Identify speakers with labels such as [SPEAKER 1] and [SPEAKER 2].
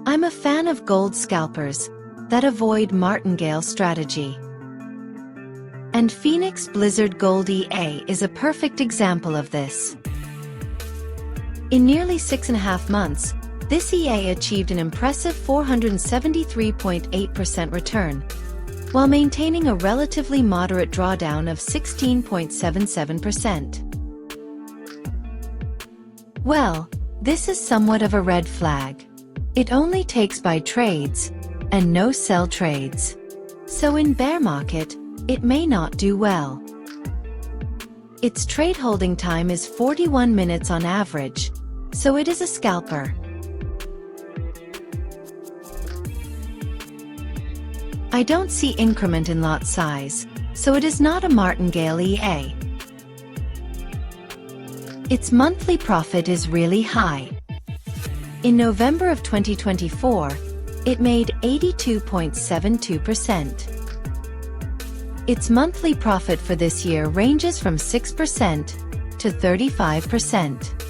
[SPEAKER 1] I'm a fan of gold scalpers that avoid martingale strategy. And Phoenix Blizzard Gold EA is a perfect example of this. In nearly 6.5 months, this EA achieved an impressive 473.8% return, while maintaining a relatively moderate drawdown of 16.77%. Well, this is somewhat of a red flag. It only takes buy trades, and no sell trades. So in bear market, it may not do well. Its trade holding time is 41 minutes on average, so it is a scalper. I don't see increment in lot size, so it is not a martingale EA. Its monthly profit is really high. In November of 2024, it made 82.72%. Its monthly profit for this year ranges from 6% to 35%.